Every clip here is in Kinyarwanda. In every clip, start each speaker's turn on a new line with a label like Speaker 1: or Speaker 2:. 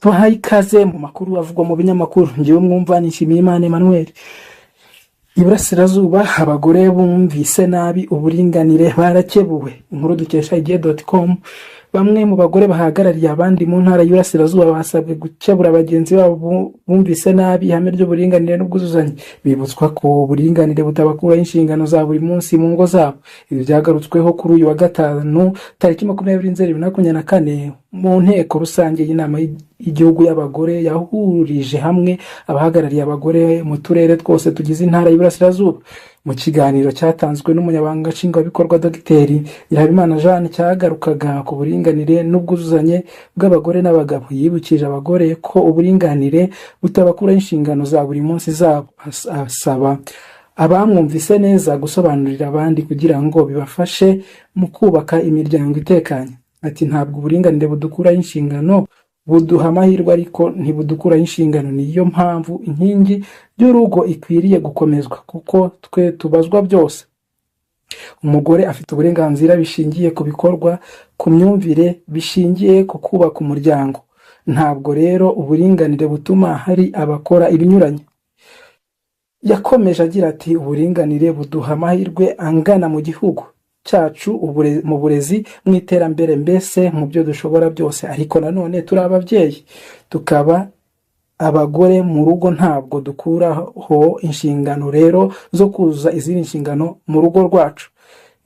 Speaker 1: Tubahaye ikaze mu makuru avugwa mu binyamakuru. Ngewe mwumva Nishimiyimana Emmanuel. Iburasirazuba abagore bumvise nabi uburinganire barakebuwe. Inkuru dukesha igihe.com. Bamwe mu bagore bahagarariye abandi mu ntara y'Iburasirazuba basabwe gukebura bagenzi babo bumvise nabi ihame ry'uburinganire n'ubwuzuzanye. Bibutswa ko uburinganire butabakuraho inshingano za buri munsi mu ngo zabo. Ibi byagarutsweho kuri uyu wa gatanu tariki 20 Nzeri 2024 mu nteko rusange y'inama y'igihugu y'abagore yahurije hamwe abahagarariye abagore mu turere twose tugize intara y'Iburasirazuba. Mu kiganiro cyatanzwe n'umunyabanga nshingwabikorwa Dr Nyirabimana Jeanne cyagarukaga ku buringanire n'ubwuzuzanye bw'abagore n'abagabo. Yibukije abagore ko uburinganire butabakuraho inshingano za buri munsi zabo. Asaba abamwumvise neza gusobanurira abandi kugira ngo bibafashe mu kubaka imiryango itekanye. Ati ntabwo uburinganire budukuraho inshingano, buduha amahirwe ariko ntibudukuraho inshingano. Niyo mpamvu inkingi y'urugo ikwiriye gukomezwa kuko twe tubazwa byose. Umugore afite uburenganzira bishingiye ku bikorwa, ku myumvire, bishingiye ku kubaka umuryango. Ntabwo rero uburinganire butuma hari abakora ibinyuranye. Yakomeje agira ati uburinganire buduha amahirwe angana mu gihugu cyacu, mu burezi, mu iterambere, mbese mu byo dushobora byose. Ariko nanone turi ababyeyi, tukaba abagore mu rugo, ntabwo dukuraho inshingano rero zo kuzuza izindi nshingano mu rugo rwacu.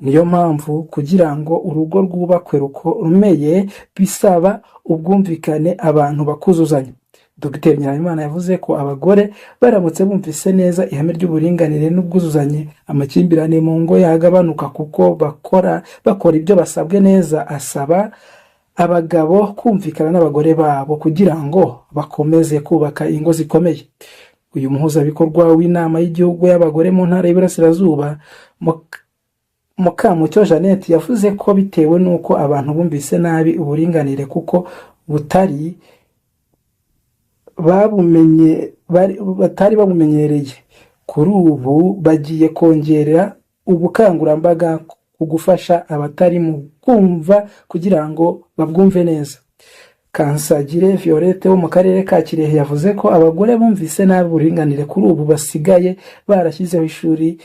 Speaker 1: Niyo mpamvu kugira ngo urugo rwubakwe rukomeye bisaba ubwumvikane, abantu bakuzuzanya. Dr Nyirabimana yavuze ko abagore baramutse bumvise neza ihame ry'uburinganire n'ubwuzuzanye, amakimbirane mu ngo yagabanuka kuko bakora ibyo basabwe neza. Asaba abagabo kumvikana n'abagore babo kugira ngo bakomeze kubaka ingo zikomeye. Uyu muhuzabikorwa w'inama y'igihugu y'abagore mu ntara y'Iburasirazuba Mukamucyo Jeannette yavuze ko bitewe n'uko abantu bumvise nabi uburinganire kuko batari babumenyereye, kuri ubu bagiye kongera ubukangurambaga ku gufasha abatari mu kumva kugira ngo babwumve neza. Kansagire Violette wo mu karere ka Kirehe yavuze ko abagore bumvise nabi uburinganire kuri ubu basigaye barashyizeho ishuri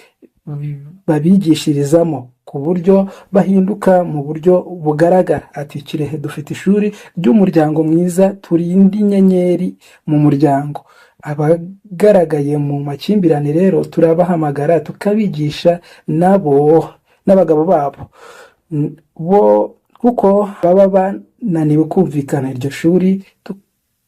Speaker 1: babigishirizamo ku buryo bahinduka mu buryo bugaragara. Ati Kirehe dufite ishuri ry'umuryango mwiza, turinda inyenyeri mu muryango. Abagaragaye mu makimbirane rero turabahamagara tukabigisha nabo n'abagabo babo bo kuko baba bananiwe kumvikana. Iryo shuri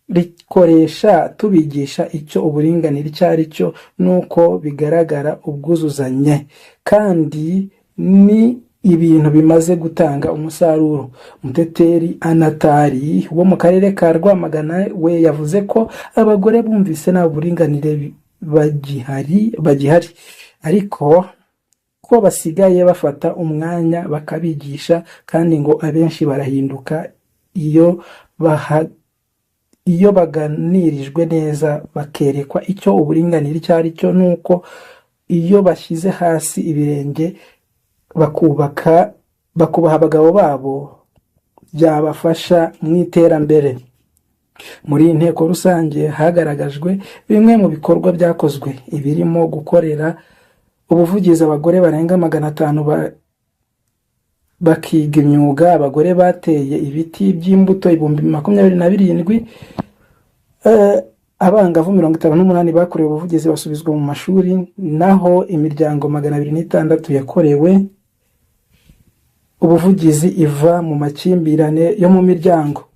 Speaker 1: rikoresha tubigisha icyo uburinganire icyo ari cyo nuko bigaragara ubwuzuzanye, kandi ni ibintu bimaze gutanga umusaruro. Muteteri Anatari wo mu karere ka Rwamagana we yavuze ko abagore bumvise nta buringanire bagihari, ariko ko basigaye bafata umwanya bakabigisha, kandi ngo abenshi barahinduka iyo baganirijwe neza bakerekwa icyo uburinganire icyo ari cyo, nuko iyo bashyize hasi ibirenge bakubaha abagabo babo byabafasha mu iterambere. Muri iyi nteko rusange hagaragajwe bimwe mu bikorwa byakozwe, ibirimo gukorera ubuvugizi abagore barenga 500 bakiga imyuga. Abagore bateye ibiti by'imbuto 27,000, abangavu 58 bakorewe ubuvugizi basubizwa mu mashuri, naho imiryango 206 yakorewe ubuvugizi iva mu makimbirane yo mu miryango.